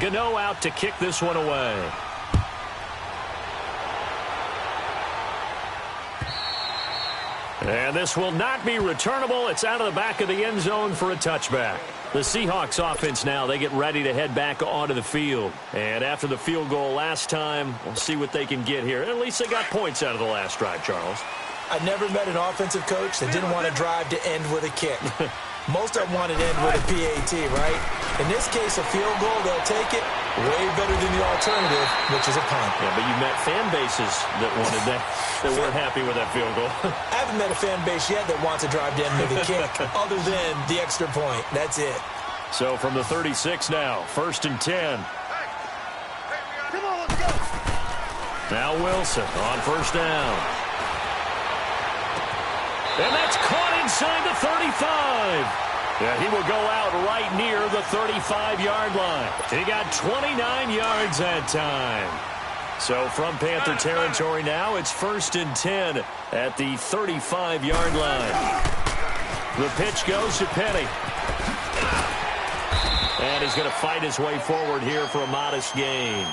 Gano out to kick this one away. And this will not be returnable. It's out of the back of the end zone for a touchback. The Seahawks offense now, they get ready to head back onto the field. And after the field goal last time, we'll see what they can get here. At least they got points out of the last drive, Charles. I never met an offensive coach that didn't want to drive to end with a kick. Most of them want to end with a PAT, right? In this case, a field goal, they'll take it. Way better than the alternative, which is a punt. Yeah, but you met fan bases that wanted that weren't happy with that field goal. I haven't met a fan base yet that wants to drive to end with a kick other than the extra point. That's it. So from the 36 now, 1st and 10. Come on, let's go. Now Wilson on 1st down. And that's caught inside the 35. Yeah, he will go out right near the 35-yard line. He got 29 yards that time. So from Panther territory now, it's 1st and 10 at the 35-yard line. The pitch goes to Penny. And he's going to fight his way forward here for a modest gain.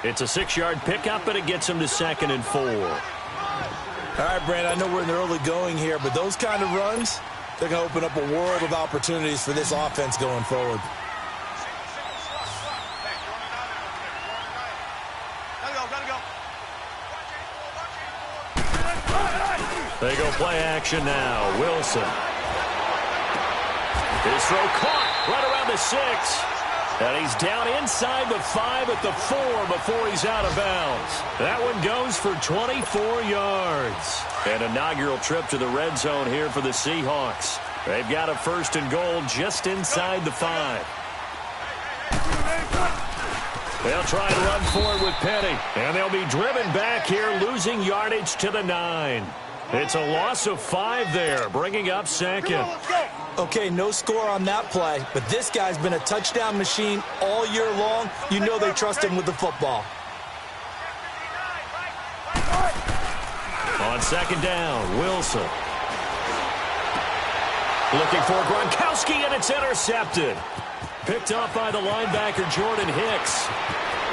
It's a 6-yard pickup, and it gets him to 2nd and 4. All right, Brandon, I know we're in the early going here, but those kind of runs, they're going to open up a world of opportunities for this offense going forward. They go play action now. Wilson. His throw caught right around the 6. And he's down inside the 5 at the 4 before he's out of bounds. That one goes for 24 yards. An inaugural trip to the red zone here for the Seahawks. They've got a 1st and goal just inside the 5. They'll try and run forward with Penny. And they'll be driven back here, losing yardage to the 9. It's a loss of 5 there, bringing up 2nd. Okay, no score on that play, but this guy's been a touchdown machine all year long. You know they trust him with the football. On 2nd down, Wilson. Looking for Gronkowski, and it's intercepted. Picked off by the linebacker, Jordan Hicks.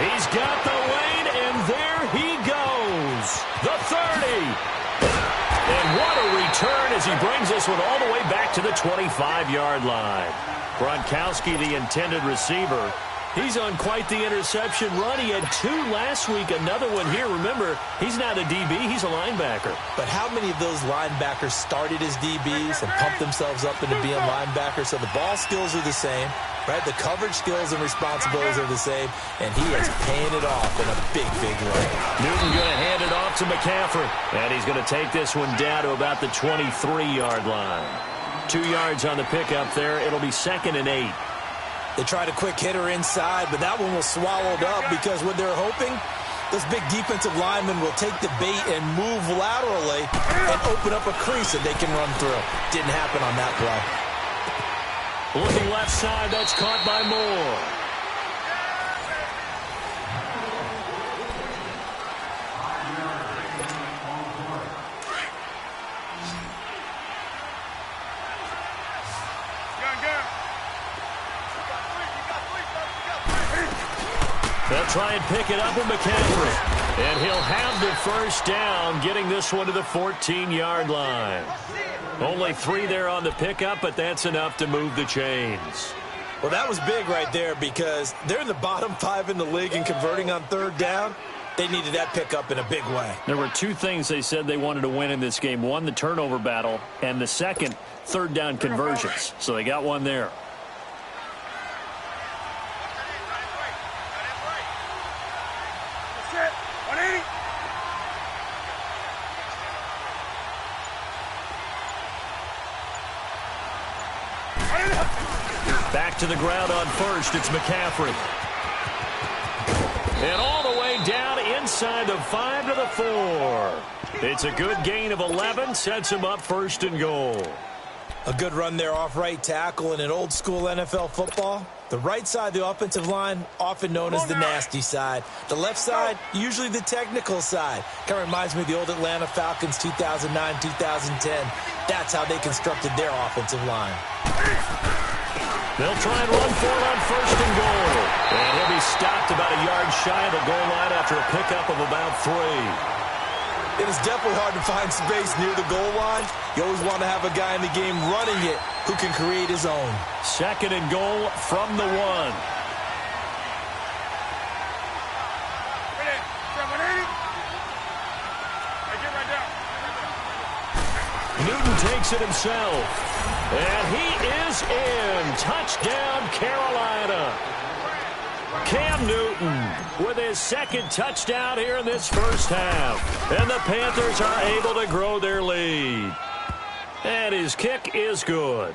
He's got the lane, and there he goes. The 30. And what a return as he brings this one all the way back to the 25-yard line. Gronkowski, the intended receiver. He's on quite the interception run. He had 2 last week, another one here. Remember, he's not a DB, he's a linebacker. But how many of those linebackers started as DBs and pumped themselves up into being linebackers? So the ball skills are the same, right? The coverage skills and responsibilities are the same, and he is paying it off in a big, big way. Newton going to hand it off to McCaffrey, and he's going to take this one down to about the 23-yard line. 2 yards on the pickup there. It'll be 2nd and 8. They tried a quick hitter inside, but that one was swallowed up because what they're hoping, those big defensive linemen will take the bait and move laterally and open up a crease that they can run through. Didn't happen on that play. Looking left side, that's caught by Moore. They'll try and pick it up with McCaffrey. And he'll have the 1st down, getting this one to the 14-yard line. Only 3 there on the pickup, but that's enough to move the chains. Well, that was big right there because they're in the bottom 5 in the league and converting on 3rd down. They needed that pickup in a big way. There were 2 things they said they wanted to win in this game. One, the turnover battle, and the second, 3rd down conversions. So they got one there. Back to the ground on 1st. It's McCaffrey. And all the way down inside the 5 to the 4. It's a good gain of 11. Sets him up 1st and goal. A good run there off right tackle in an old school NFL football. The right side of the offensive line, often known as the nasty side. The left side, usually the technical side. Kind of reminds me of the old Atlanta Falcons 2009, 2010. That's how they constructed their offensive line. They'll try and run for it on 1st and goal. And he'll be stopped about a yard shy of the goal line after a pickup of about 3. It is definitely hard to find space near the goal line. You always want to have a guy in the game running it who can create his own. 2nd and goal from the 1. Newton takes it himself. And he is in. Touchdown, Carolina. Cam Newton with his 2nd touchdown here in this first half. And the Panthers are able to grow their lead. And his kick is good.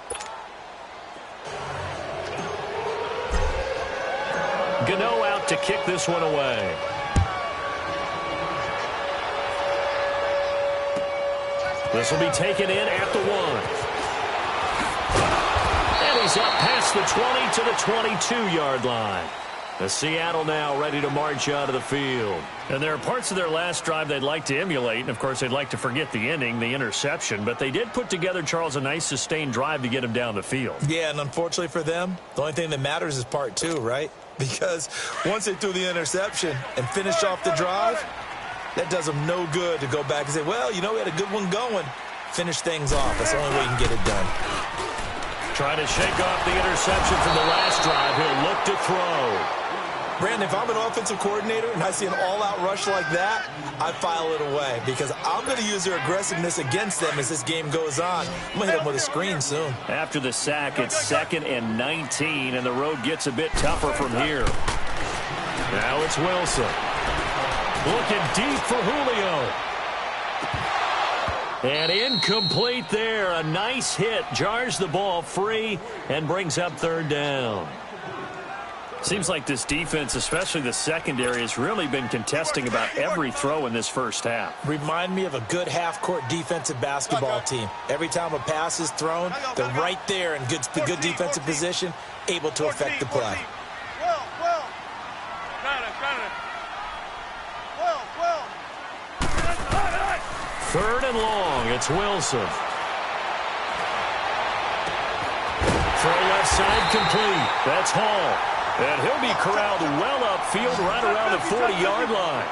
Gano out to kick this one away. This will be taken in at the 1. And he's up past the 20 to the 22-yard line. The Seattle now ready to march out of the field. And there are parts of their last drive they'd like to emulate. And, of course, they'd like to forget the ending, the interception. But they did put together, Charles, a nice sustained drive to get him down the field. Yeah, and unfortunately for them, the only thing that matters is part 2, right? Because once they threw the interception and finished off the drive, that does them no good to go back and say, well, you know, we had a good one going. Finish things off. That's the only way you can get it done. Trying to shake off the interception from the last drive. He'll look to throw. Brandon, if I'm an offensive coordinator and I see an all-out rush like that, I file it away because I'm going to use their aggressiveness against them as this game goes on. I'm going to hit them with a screen soon. After the sack, it's 2nd and 19, and the road gets a bit tougher from here. Now it's Wilson. Looking deep for Julio. And incomplete there. A nice hit. Jars the ball free and brings up 3rd down. Seems like this defense, especially the secondary, has really been contesting about every throw in this first half. Remind me of a good half-court defensive basketball team. Every time a pass is thrown, they're right there in good defensive position, able to affect the play. 3rd and long. It's Wilson. Throw left side complete. That's Hall. And he'll be corralled well upfield right around the 40-yard line.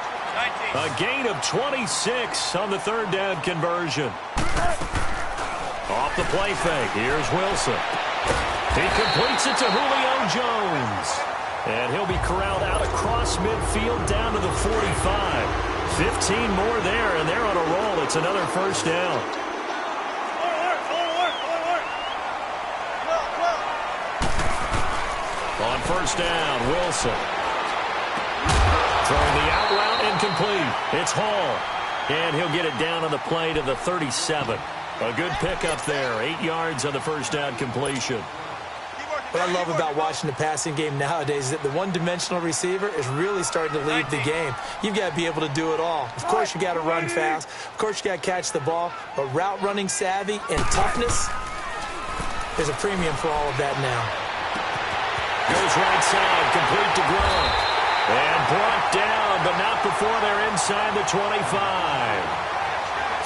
A gain of 26 on the 3rd down conversion. Off the play fake. Here's Wilson. He completes it to Julio Jones. And he'll be corralled out across midfield down to the 45. 15 more there, and they're on a roll. It's another 1st down. On 1st down, Wilson. Throwing the out route incomplete. It's Hall. And he'll get it down on the play to the 37. A good pickup there. 8 yards on the 1st down completion. What I love about watching the passing game nowadays is that the one-dimensional receiver is really starting to lead the game. You've got to be able to do it all. Of course, you got to run fast. Of course, you got to catch the ball. But route running savvy and toughness, there's a premium for all of that now. Goes right side, complete to Gronk. And brought down, but not before they're inside the 25.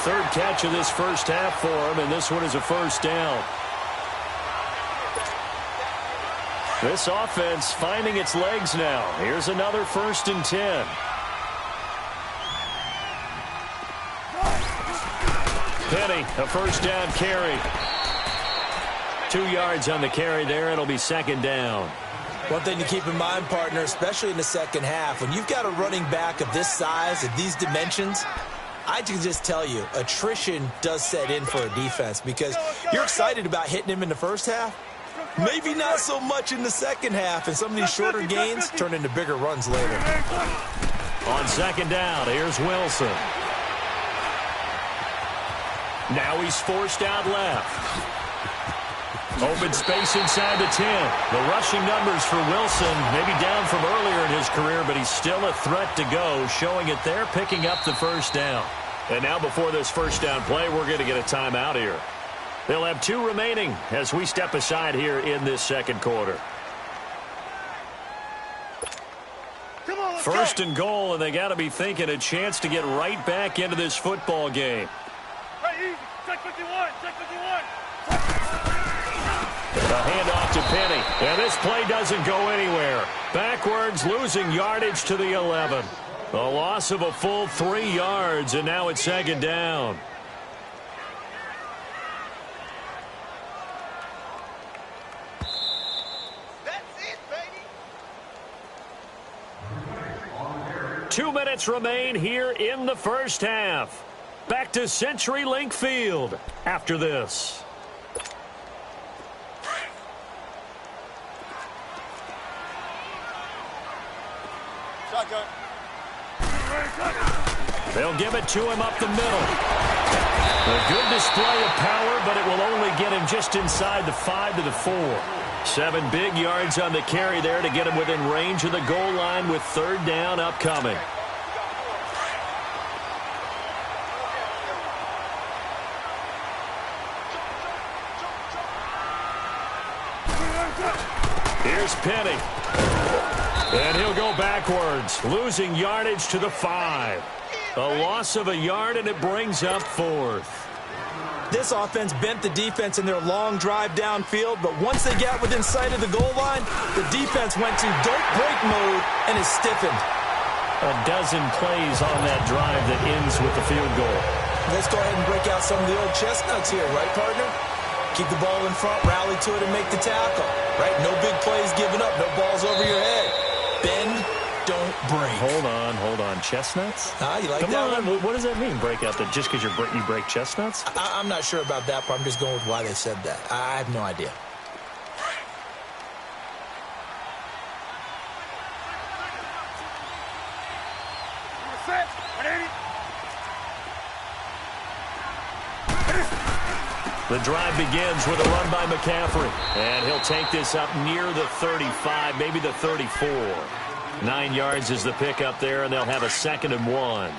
3rd catch of this first half for him, and this one is a 1st down. This offense finding its legs now. Here's another 1st and 10. Penny, a 1st down carry. 2 yards on the carry there. It'll be 2nd down. One thing to keep in mind, partner, especially in the second half, when you've got a running back of this size, of these dimensions, I can just tell you, attrition does set in for a defense because you're excited about hitting him in the first half. Maybe not so much in the second half, and some of these shorter gains turn into bigger runs later. On 2nd down, here's Wilson. Now he's forced out left. Open space inside the 10. The rushing numbers for Wilson, maybe down from earlier in his career, but he's still a threat to go, showing it there, picking up the 1st down. And now before this 1st down play, we're going to get a timeout here. They'll have 2 remaining as we step aside here in this 2nd quarter. 1st and goal, and they got to be thinking a chance to get right back into this football game. A handoff to Penny. And this play doesn't go anywhere. Backwards, losing yardage to the 11. A loss of a full 3 yards, and now it's second down. That's it, baby. 2 minutes remain here in the first half. Back to CenturyLink Field after this. Shotgun. They'll give it to him up the middle. A good display of power, but it will only get him just inside the 5 to the 4. 7 big yards on the carry there to get him within range of the goal line with third down upcoming. Here's Penny. And he'll go backwards, losing yardage to the 5. A loss of a yard, and it brings up 4th. This offense bent the defense in their long drive downfield, but once they got within sight of the goal line, the defense went to don't break mode and is stiffened. A dozen plays on that drive that ends with the field goal. Let's go ahead and break out some of the old chestnuts here, right, partner? Keep the ball in front, rally to it, and make the tackle, right? No big plays given up, no balls over your head. Bend, don't break. Hold on. Chestnuts? You like Come that on. one? What does that mean, break out? That just because you break chestnuts? I'm not sure about that, but I'm just going with why they said that. I have no idea. Set. 180. The drive begins with a run by McCaffrey. And he'll take this up near the 35, maybe the 34. 9 yards is the pickup there, and they'll have a 2nd and 1.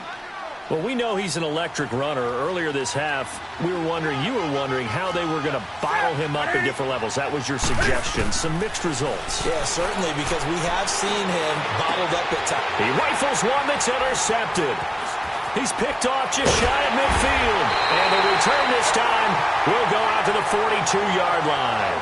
Well, we know he's an electric runner. Earlier this half, you were wondering how they were going to bottle him up at different levels. That was your suggestion. Some mixed results. Yeah, certainly, because we have seen him bottled up at times. He rifles one that's intercepted. He's picked off just shy of midfield. And the return this time will go out to the 42-yard line.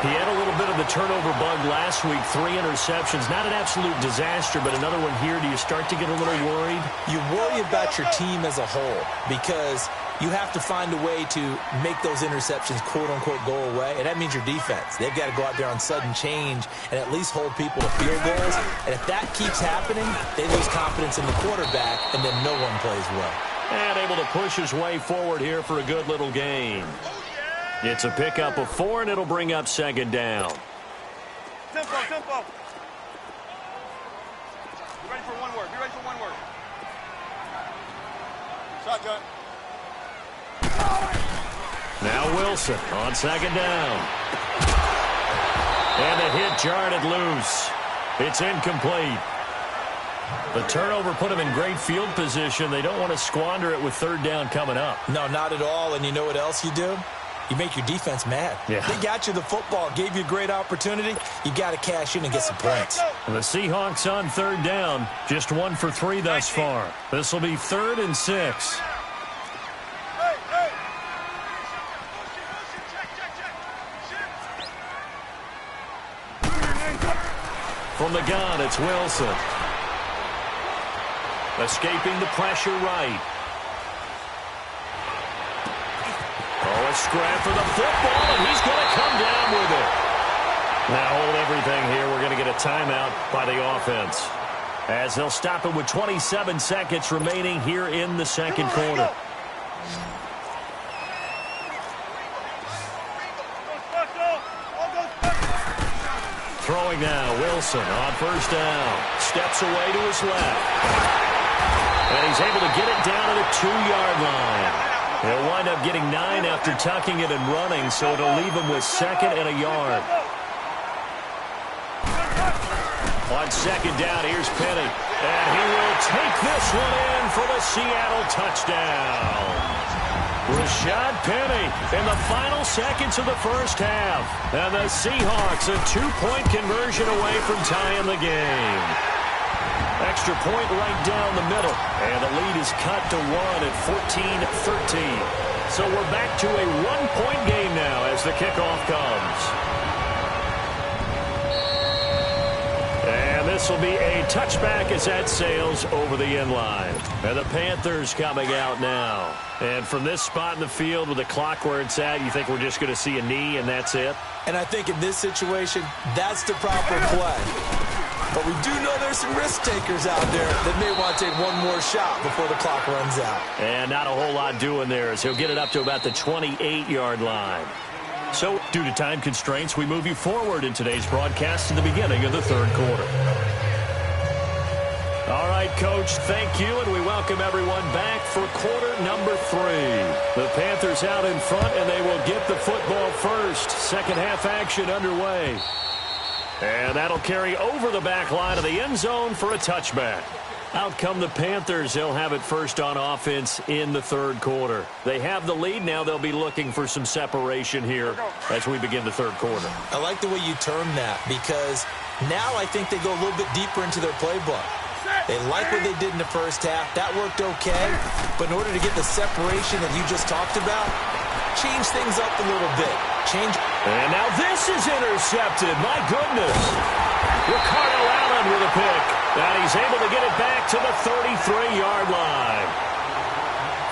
He had a little bit of the turnover bug last week. 3 interceptions. Not an absolute disaster, but another one here. Do you start to get a little worried? You worry about your team as a whole because you have to find a way to make those interceptions, quote-unquote, go away. And that means your defense. They've got to go out there on sudden change and at least hold people to field goals. And if that keeps happening, they lose confidence in the quarterback, and then no one plays well. And able to push his way forward here for a good little gain. It's a pickup of 4, and it'll bring up 2nd down. Tempo. Be ready for one word. Shotgun. Now Wilson on 2nd down. And the hit jarred it loose. It's incomplete. The turnover put him in great field position. They don't want to squander it with 3rd down coming up. No, not at all. And you know what else you do? You make your defense mad. Yeah. They got you the football, gave you a great opportunity. You got to cash in and get some points. And the Seahawks on 3rd down, just 1 for 3 thus far. This will be 3rd and 6. From the gun, it's Wilson. Escaping the pressure right. Oh, a scrap for the football, and he's going to come down with it. Now hold everything here. We're going to get a timeout by the offense, as they'll stop it with 27 seconds remaining here in the 2nd quarter. Throwing now, Wilson on 1st down. Steps away to his left. And he's able to get it down to the 2-yard line. He'll wind up getting 9 after tucking it and running, so it'll leave him with 2nd and a yard. On 2nd down, here's Penny. And he will take this one in for the Seattle touchdown. Rashad Penny in the final seconds of the first half. And the Seahawks a 2-point conversion away from tying the game. Extra point right down the middle. And the lead is cut to 1 at 14-13. So we're back to a one-point game now as the kickoff comes. And this will be a touchback as that sails over the end line. And the Panthers coming out now. And from this spot in the field with the clock where it's at, you think we're just going to see a knee and that's it? And I think in this situation, that's the proper play. But we do know there's some risk takers out there that may want to take one more shot before the clock runs out. And not a whole lot doing there as he'll get it up to about the 28-yard line. So, due to time constraints, we move you forward in today's broadcast to the beginning of the third quarter. All right, Coach, thank you, and we welcome everyone back for quarter number 3. The Panthers out in front, and they will get the football first. Second half action underway. And that'll carry over the back line of the end zone for a touchback. Out come the Panthers. They'll have it first on offense in the third quarter. They have the lead. Now they'll be looking for some separation here as we begin the third quarter. I like the way you term that because now I think they go a little bit deeper into their playbook. They like what they did in the first half. That worked okay. But in order to get the separation that you just talked about, change things up a little bit. And now this is intercepted. My goodness. Ricardo Allen with a pick. And he's able to get it back to the 33-yard line.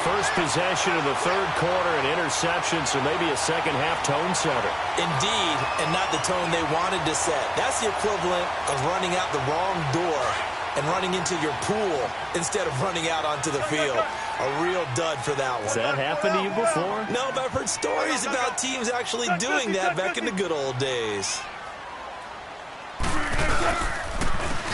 First possession of the third quarter, an interception, so maybe a second-half tone setter. Indeed, and not the tone they wanted to set. That's the equivalent of running out the wrong door and running into your pool instead of running out onto the field. A real dud for that one. Has that happened to you before? No, but I've heard stories about teams actually doing that back in the good old days.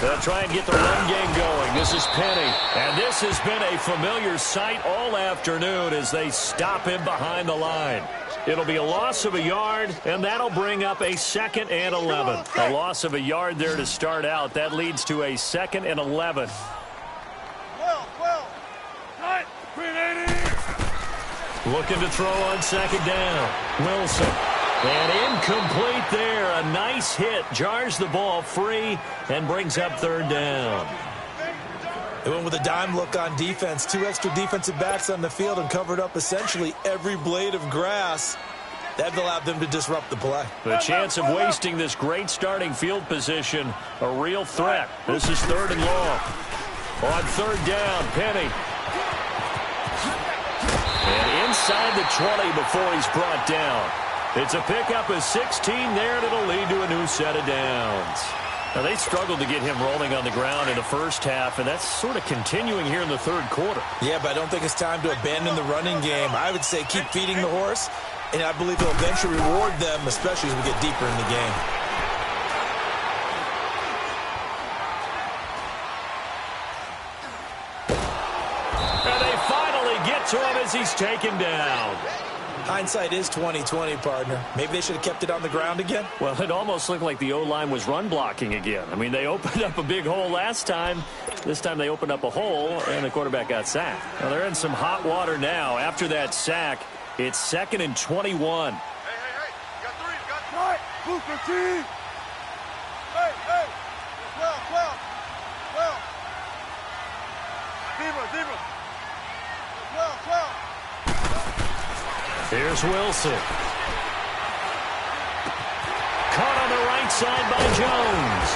They'll try and get the run game going. This is Penny. And this has been a familiar sight all afternoon as they stop him behind the line. It'll be a loss of a yard, and that'll bring up a 2nd and 11. A loss of a yard there to start out. That leads to a 2nd and 11. 12. 380. Looking to throw on second down. Wilson. And incomplete there. A nice hit. Jars the ball free and brings up third down. They went with a dime look on defense. 2 extra defensive backs on the field and covered up essentially every blade of grass. That allowed them to disrupt the play. The chance of wasting this great starting field position, a real threat. This is 3rd and long. On 3rd down, Penny. And inside the 20 before he's brought down. It's a pickup of 16 there, and it'll lead to a new set of downs. Now, they struggled to get him rolling on the ground in the first half, and that's sort of continuing here in the third quarter. Yeah, but I don't think it's time to abandon the running game. I would say keep feeding the horse, and I believe they'll eventually reward them, especially as we get deeper in the game. And they finally get to him as he's taken down. Hindsight is 20/20, partner. Maybe they should have kept it on the ground again. Well, it almost looked like the O-line was run blocking again. I mean, they opened up a big hole last time. This time they opened up a hole, and the quarterback got sacked. Now, they're in some hot water now. After that sack, it's 2nd and 21. Hey. You got 3. You got 3. Move 15. Hey. 12. Deeper. 12. Here's Wilson. Caught on the right side by Jones.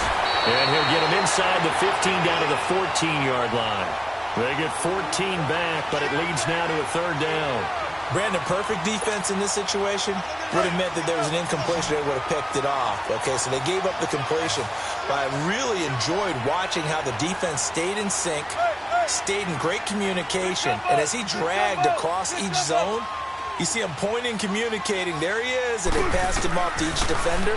And he'll get him inside the 15 down to the 14-yard line. They get 14 back, but it leads now to a 3rd down. Brandon, perfect defense in this situation would have meant that there was an incompletion. They would have picked it off. Okay, so they gave up the completion. But I really enjoyed watching how the defense stayed in sync, stayed in great communication. And as he dragged across each zone, you see him pointing, communicating. There he is, and they passed him off to each defender.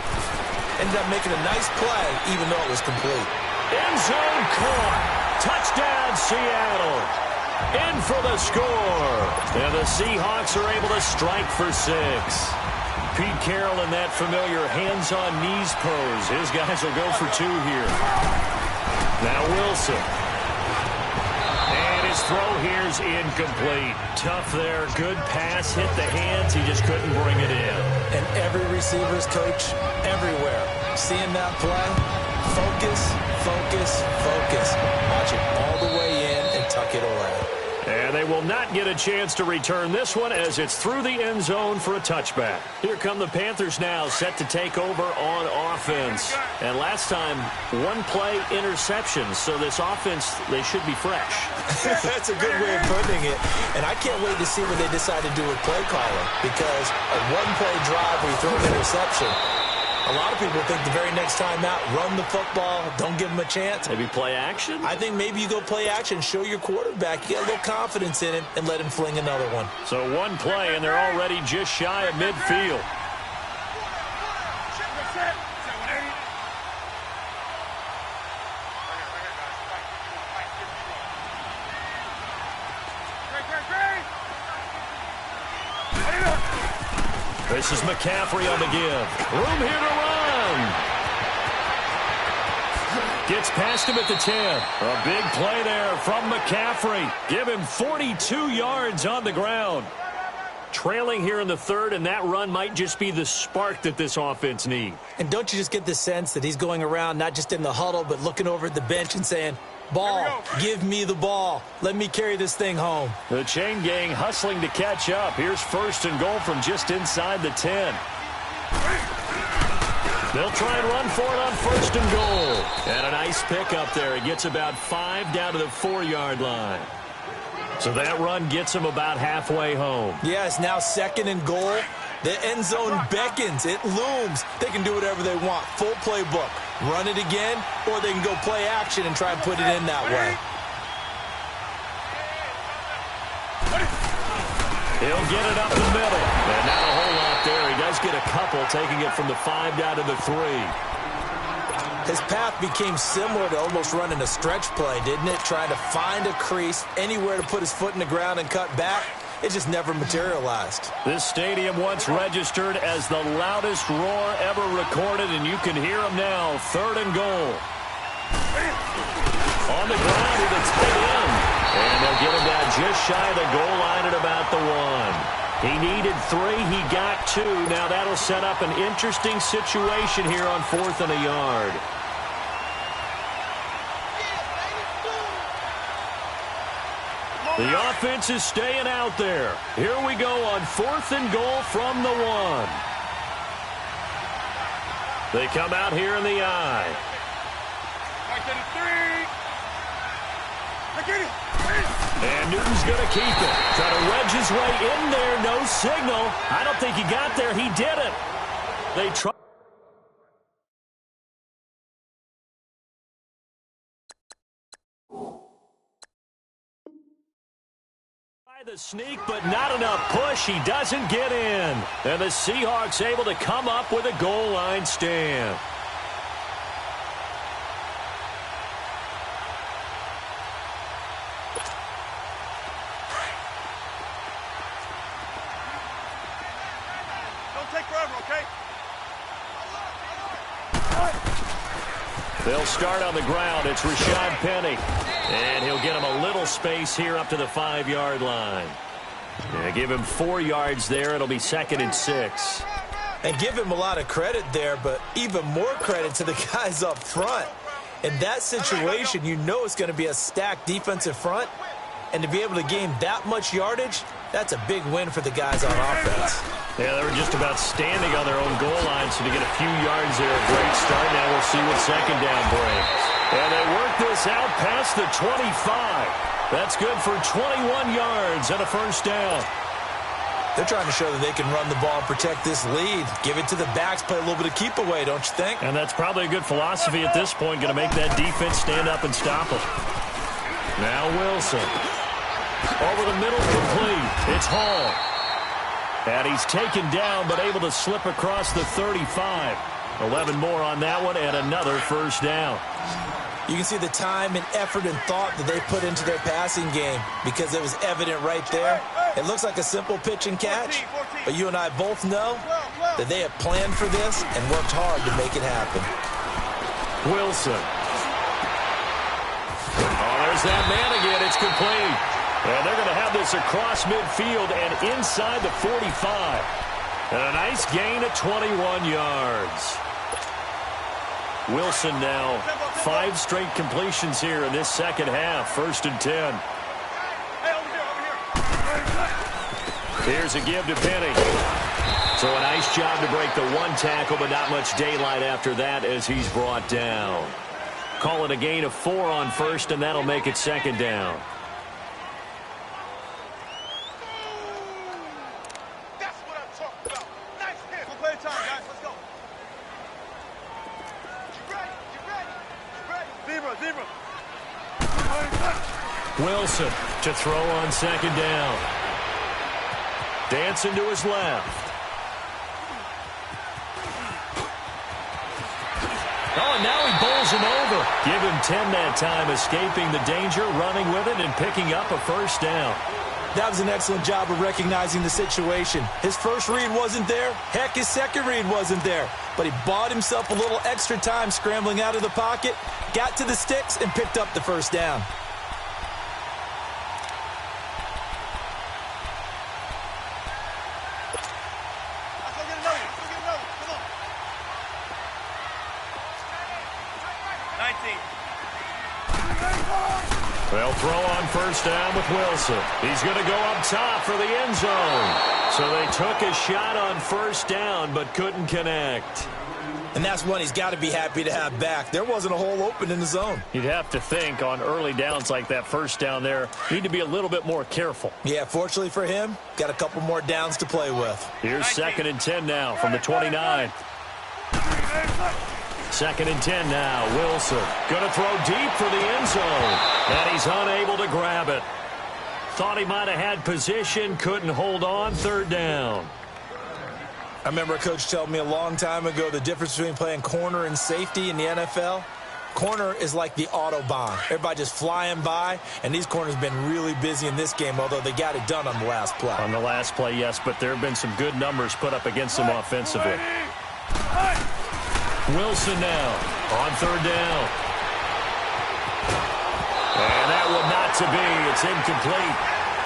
Ended up making a nice play, even though it was complete. End zone caught. Touchdown, Seattle. In for the score. And the Seahawks are able to strike for 6. Pete Carroll in that familiar hands-on-knees pose. His guys will go for 2 here. Now Wilson. And his throw here's incomplete. Tough there. Good pass. Hit the hands. He just couldn't bring it in. And every receiver's coach everywhere. Seeing that play, focus. Watch it all the way in and tuck it away. And they will not get a chance to return this one as it's through the end zone for a touchback. Here come the Panthers now, set to take over on offense. And last time, one-play interceptions. So this offense, they should be fresh. That's a good way of putting it. And I can't wait to see what they decide to do with play calling. Because a one-play drive where you throw an interception, a lot of people think the very next time out, run the football, don't give them a chance. Maybe play action? I think maybe you go play action, show your quarterback, you get a little confidence in him, and let him fling another one. So one play, and they're already just shy of midfield. This is McCaffrey on the give. Room here to run. Gets past him at the 10. A big play there from McCaffrey. Give him 42 yards on the ground. Trailing here in the third, and that run might just be the spark that this offense needs. And don't you just get the sense that he's going around not just in the huddle, but looking over at the bench and saying, ball, give me the ball. Let me carry this thing home. The chain gang hustling to catch up. Here's first and goal from just inside the 10. They'll try and run for it on first and goal. And a nice pickup there. He gets about 5 down to the 4-yard line. So that run gets him about halfway home. Yeah, it's now second and goal. The end zone beckons. It looms. They can do whatever they want. Full playbook. Run it again, or they can go play action and try and put it in that way. He'll get it up the middle. And not a whole lot there. He does get a couple, taking it from the 5 down to the 3. His path became similar to almost running a stretch play, didn't it? Trying to find a crease, anywhere to put his foot in the ground and cut back. It just never materialized. This stadium once registered as the loudest roar ever recorded, and you can hear him now. Third and goal. On the ground with a tight end. And they'll get him down just shy of the goal line at about the 1. He needed 3. He got 2. Now that'll set up an interesting situation here on 4th and a yard. The offense is staying out there. Here we go on 4th and goal from the 1. They come out here in the I. And Newton's going to keep it. Try to wedge his way in there. No signal. I don't think he got there. He didn't. They try. The sneak, but not enough push. He doesn't get in. And the Seahawks able to come up with a goal line stand. Don't take forever, okay? They'll start on the ground. It's Rashad Penny. And he'll get him a little space here up to the 5-yard line. Yeah, give him 4 yards there. It'll be 2nd and 6. And give him a lot of credit there, but even more credit to the guys up front. In that situation, you know it's going to be a stacked defensive front. And to be able to gain that much yardage, that's a big win for the guys on offense. Yeah, they were just about standing on their own goal line, so to get a few yards there, a great start. Now we'll see what second down brings. And they work this out past the 25. That's good for 21 yards and a first down. They're trying to show that they can run the ball and protect this lead. Give it to the backs, play a little bit of keep away, don't you think? And that's probably a good philosophy at this point, going to make that defense stand up and stop them. Now Wilson. Over the middle, complete. It's Hall. And he's taken down, but able to slip across the 35. 11 more on that one, and another first down. You can see the time and effort and thought that they put into their passing game because it was evident right there. It looks like a simple pitch and catch, but you and I both know that they have planned for this and worked hard to make it happen. Wilson. Oh, there's that man again. It's complete. And they're going to have this across midfield and inside the 45. And a nice gain of 21 yards. Wilson now 5 straight completions here in this second half. 1st and 10. Here's a give to Penny. So a nice job to break the one tackle, but not much daylight after that as he's brought down. Call it a gain of 4 on first, and that'll make it second down. That's what I'm talking about. Nice hit. We'll play time, guys. Let's go. You ready? You ready? You ready? Zebra. Wilson to throw on second down. Dancing to his left. Oh, and now he bowls him over. Give him 10 that time, escaping the danger, running with it, and picking up a first down. That was an excellent job of recognizing the situation. His first read wasn't there. Heck, his second read wasn't there. But he bought himself a little extra time scrambling out of the pocket, got to the sticks, and picked up the first down. Let's go get another. Let's go get another. Come on. 19. They'll throw on first down with Wilson. He's going to go up top for the end zone. So they took a shot on first down but couldn't connect. And that's one he's got to be happy to have back. There wasn't a hole open in the zone. You'd have to think on early downs like that first down there, need to be a little bit more careful. Yeah, fortunately for him, got a couple more downs to play with. Here's 2nd and 10 now from the 29. 2nd and 10 now. Wilson going to throw deep for the end zone. And he's unable to grab it. Thought he might have had position, couldn't hold on. 3rd down. I remember a coach telling me a long time ago the difference between playing corner and safety in the NFL. Corner is like the Autobahn. Everybody just flying by, and these corners have been really busy in this game, although they got it done on the last play. On the last play, yes, but there have been some good numbers put up against them offensively. Wilson now on 3rd down. And that one not to be. It's incomplete.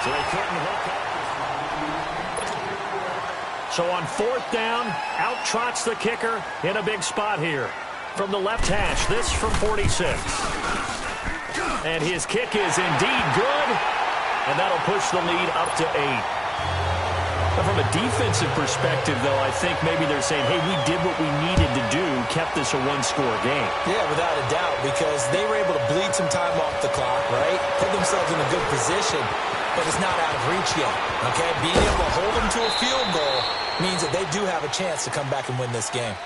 So they couldn't hook up. So on 4th down, out trots the kicker in a big spot here. From the left hash, this from 46. And his kick is indeed good. And that'll push the lead up to 8. But from a defensive perspective, though, I think maybe they're saying, hey, we did what we needed to do, kept this a one-score game. Yeah, without a doubt, because they were able to bleed some time off the clock, right? Put themselves in a good position, but it's not out of reach yet, okay? Being able to hold them to a field goal means that they do have a chance to come back and win this game.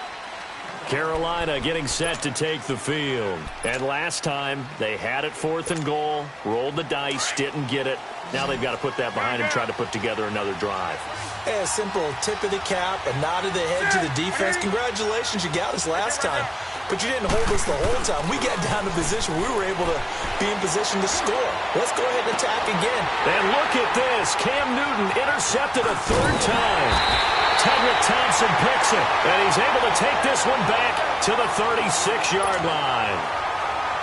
Carolina getting set to take the field. And last time, they had it 4th and goal, rolled the dice, didn't get it. Now they've got to put that behind and try to put together another drive. Hey, a simple tip of the cap, a nod of the head to the defense. Congratulations, you got us last time. But you didn't hold us the whole time. We got down to position. We were able to be in position to score. Let's go ahead and attack again. And look at this. Cam Newton intercepted a 3rd time. Tedrick Thompson picks it, and he's able to take this one back to the 36-yard line.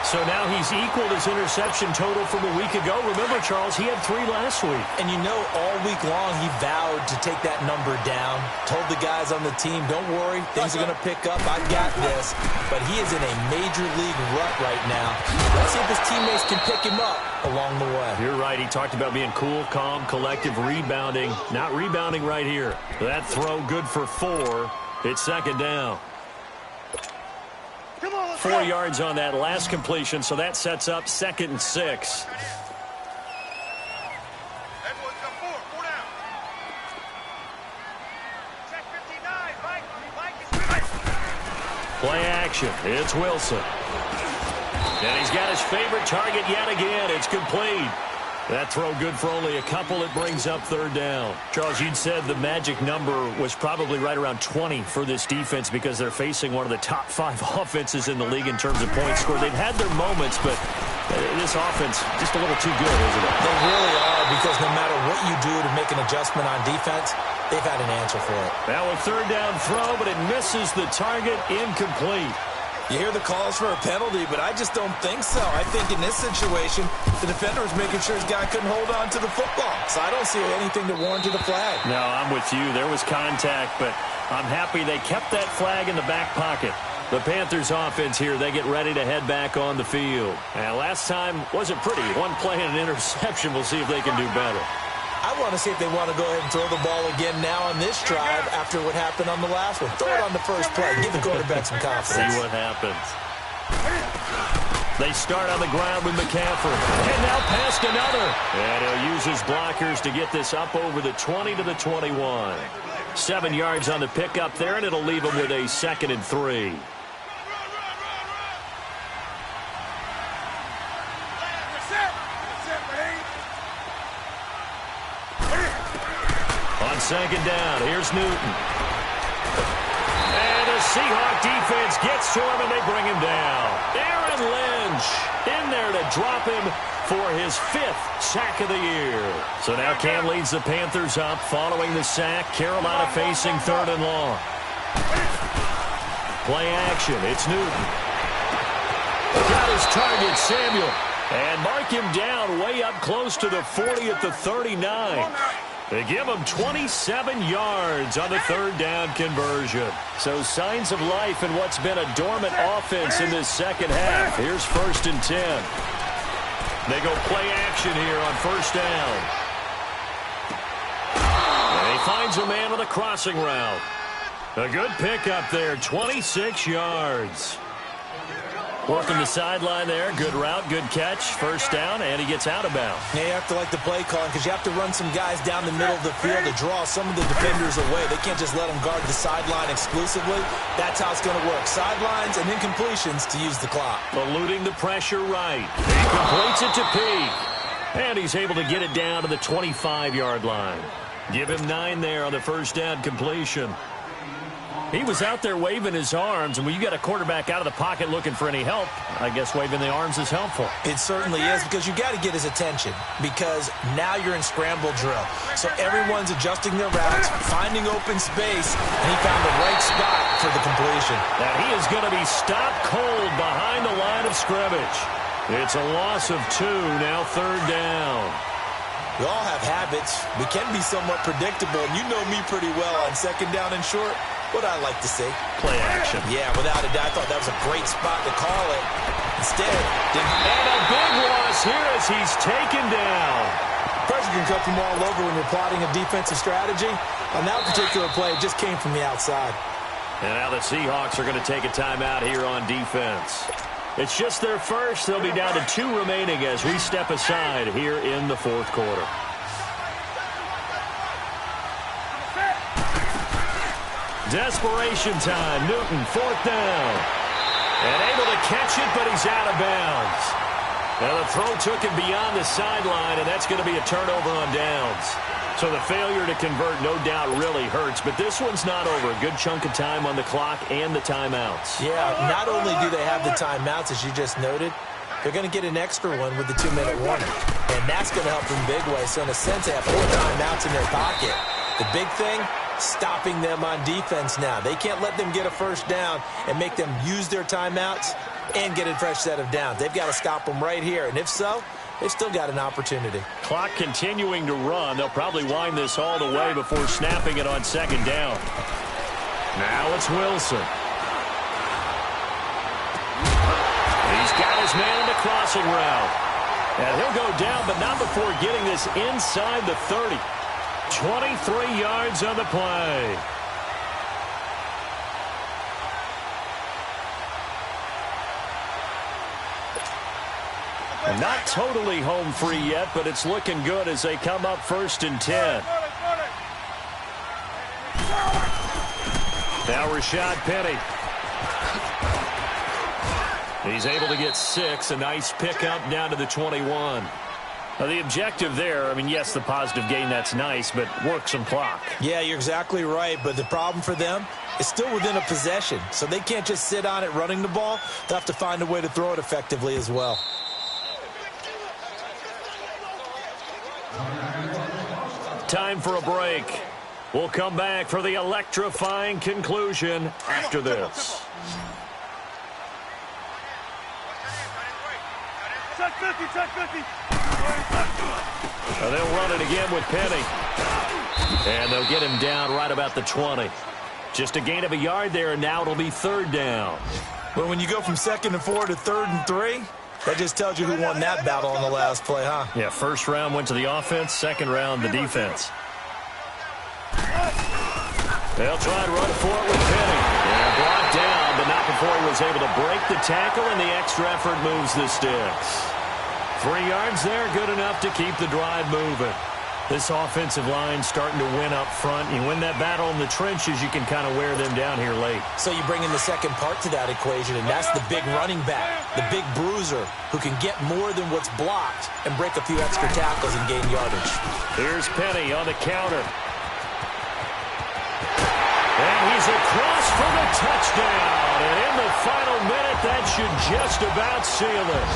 So now he's equaled his interception total from a week ago. Remember, Charles, he had 3 last week. And you know, all week long he vowed to take that number down. Told the guys on the team, don't worry, things are going to pick up. I got this. But he is in a major league rut right now. Let's see if his teammates can pick him up along the way. You're right. He talked about being cool, calm, collective, rebounding. Not rebounding right here. That throw good for 4. It's 2nd down. 4 yards on that last completion, so that sets up 2nd and 6. Everyone's got 4 down. Check 59, Mike. Mike is good. Play action. It's Wilson. And he's got his favorite target yet again. It's complete. That throw good for only a couple. It brings up 3rd down. Charles, you'd said the magic number was probably right around 20 for this defense because they're facing one of the top 5 offenses in the league in terms of points scored. They've had their moments, but this offense just a little too good, isn't it? They really are, because no matter what you do to make an adjustment on defense, they've had an answer for it. Now a 3rd down throw, but it misses the target. Incomplete. You hear the calls for a penalty, but I just don't think so. I think in this situation, the defender was making sure his guy couldn't hold on to the football. So I don't see anything to warrant a flag. No, I'm with you. There was contact, but I'm happy they kept that flag in the back pocket. The Panthers offense here, they get ready to head back on the field. And last time wasn't pretty. One play and an interception. We'll see if they can do better. I want to see if they want to go ahead and throw the ball again now on this drive after what happened on the last one. Throw it on the first play. Give the quarterback some confidence. See what happens. They start on the ground with McCaffrey. And now past another. And he'll use his blockers to get this up over the 20 to the 21. 7 yards on the pickup there, and it'll leave him with a 2nd and 3. On 2nd down, here's Newton. And the Seahawk defense gets to him, and they bring him down. Aaron Lynch in there to drop him for his 5th sack of the year. So now Cam leads the Panthers up following the sack. Carolina facing 3rd and long. Play action. It's Newton. Got his target, Samuel. And mark him down way up close to the 40 at the 39. They give him 27 yards on the 3rd down conversion. So signs of life in what's been a dormant offense in this second half. Here's 1st and 10. They go play action here on 1st down. And he finds a man on the crossing route. A good pickup there, 26 yards. Working the sideline there. Good route, good catch. 1st down, and he gets out of bounds. Yeah, you have to like the play calling because you have to run some guys down the middle of the field to draw some of the defenders away. They can't just let them guard the sideline exclusively. That's how it's going to work. Sidelines and incompletions to use the clock. Eluding the pressure right. He completes it to Peak. And he's able to get it down to the 25-yard line. Give him 9 there on the 1st down completion. He was out there waving his arms, and when you got a quarterback out of the pocket looking for any help, I guess waving the arms is helpful. It certainly is, because you got to get his attention, because now you're in scramble drill. So everyone's adjusting their routes, finding open space, and he found the right spot for the completion. And he is going to be stopped cold behind the line of scrimmage. It's a loss of 2, now 3rd down. We all have habits. We can be somewhat predictable, and you know me pretty well on 2nd down and short. What I like to see. Play action. Yeah, without a doubt. I thought that was a great spot to call it. Instead, and a big loss here as he's taken down. Pressure can come from all over when you're plotting a defensive strategy. On that particular play, it just came from the outside. And now the Seahawks are going to take a timeout here on defense. It's just their first. They'll be down to 2 remaining as we step aside here in the 4th quarter. Desperation time. Newton, 4th down. And able to catch it, but he's out of bounds. Now the throw took him beyond the sideline, and that's going to be a turnover on downs. So the failure to convert no doubt really hurts, but this one's not over. A good chunk of time on the clock and the timeouts. Yeah, not only do they have the timeouts, as you just noted, they're going to get an extra one with the 2-minute warning. And that's going to help in a big way. So in a sense, they have 4 timeouts in their pocket. The big thing, stopping them on defense now. They can't let them get a 1st down and make them use their timeouts and get a fresh set of downs. They've got to stop them right here. And if so, they've still got an opportunity. Clock continuing to run. They'll probably wind this all the way before snapping it on 2nd down. Now it's Wilson. He's got his man in the crossing route. And he'll go down, but not before getting this inside the 30. 23 yards on the play. Not totally home free yet, but it's looking good as they come up 1st and 10. Now Rashad Penny. He's able to get 6. A nice pickup down to the 21. Now, the objective there, I mean, yes, the positive gain, that's nice, but work some clock. Yeah, you're exactly right, but the problem for them is still within a possession, so they can't just sit on it running the ball. They'll have to find a way to throw it effectively as well. Time for a break. We'll come back for the electrifying conclusion after this. Check 50, check 50. They'll run it again with Penny. And they'll get him down right about the 20. Just a gain of a yard there, and now it'll be 3rd down. But when you go from 2nd and 4 to 3rd and 3, That just tells you who won that battle on the last play, huh? Yeah, first round went to the offense, second round the defense. They'll try to run for it with Penny. And blocked down, but not before he was able to break the tackle, and the extra effort moves the sticks. 3 yards there, good enough to keep the drive moving. This offensive line starting to win up front. You win that battle in the trenches, you can kind of wear them down here late. So you bring in the second part to that equation, and that's the big running back, the big bruiser, who can get more than what's blocked and break a few extra tackles and gain yardage. Here's Penny on the counter. And he's across for the touchdown. And in the final minute, that should just about seal it.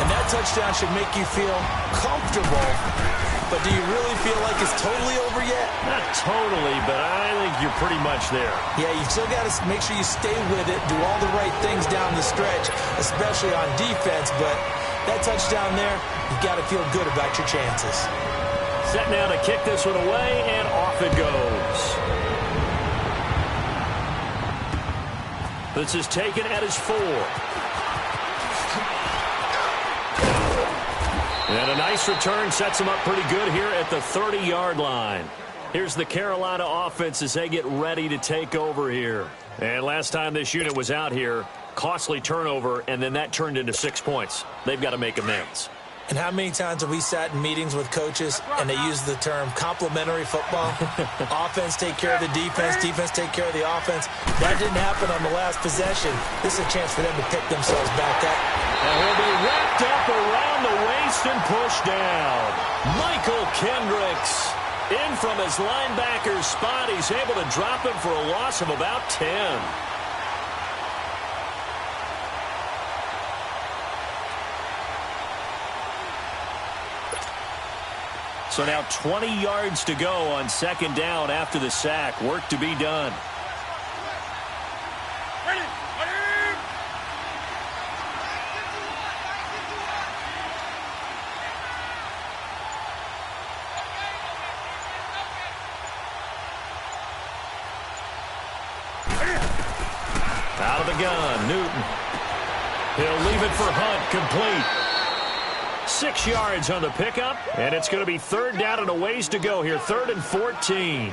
And that touchdown should make you feel comfortable. But do you really feel like it's totally over yet? Not totally, but I think you're pretty much there. Yeah, you still got to make sure you stay with it, do all the right things down the stretch, especially on defense. But that touchdown there, you got to feel good about your chances. Set now to kick this one away, and off it goes. This is taken at his 4. And a nice return sets him up pretty good here at the 30-yard line. Here's the Carolina offense as they get ready to take over here. And last time this unit was out here, costly turnover, and then that turned into 6 points. They've got to make amends. And how many times have we sat in meetings with coaches and they use the term complementary football? Offense take care of the defense, defense take care of the offense. That didn't happen on the last possession. This is a chance for them to pick themselves back up. And he'll be wrapped up around the waist and pushed down. Michael Kendricks in from his linebacker spot. He's able to drop him for a loss of about 10. So now 20 yards to go on second down after the sack. Work to be done. Out of the gun, Newton. He'll leave it for Hunt, complete. 6 yards on the pickup, and it's going to be third down and a ways to go here, 3rd and 14.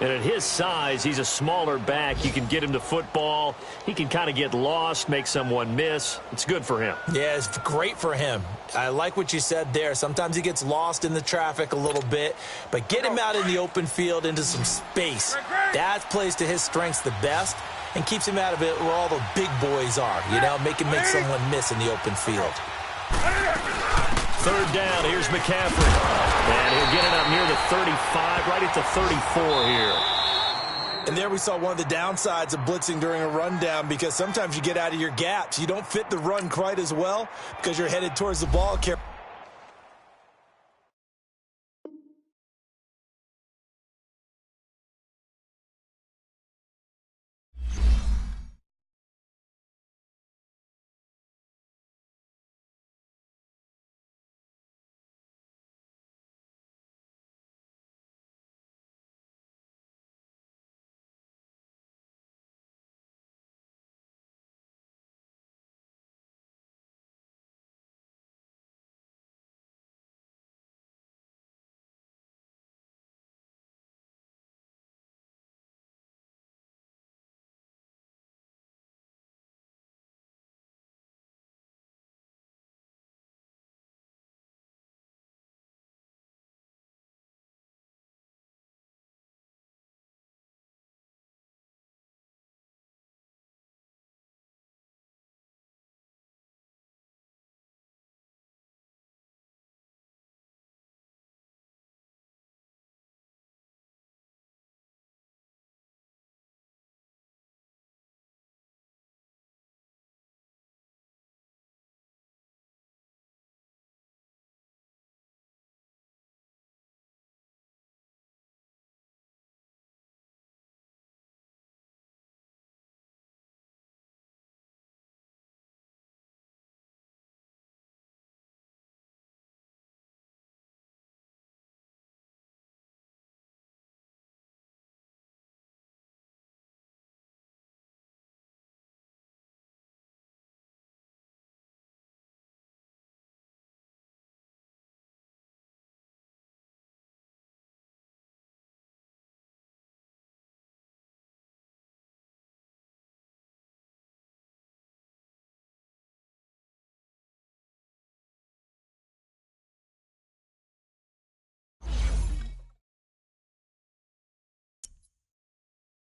And at his size, he's a smaller back. You can get him to football. He can kind of get lost, make someone miss. It's good for him. Yeah, it's great for him. I like what you said there. Sometimes he gets lost in the traffic a little bit, but get him out in the open field into some space. That plays to his strengths the best and keeps him out of it where all the big boys are, you know, make someone miss in the open field. Third down, here's McCaffrey. And he'll get it up near the 35, right at the 34 here. And there we saw one of the downsides of blitzing during a rundown, because sometimes you get out of your gaps. You don't fit the run quite as well because you're headed towards the ball carrier.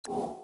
Hey!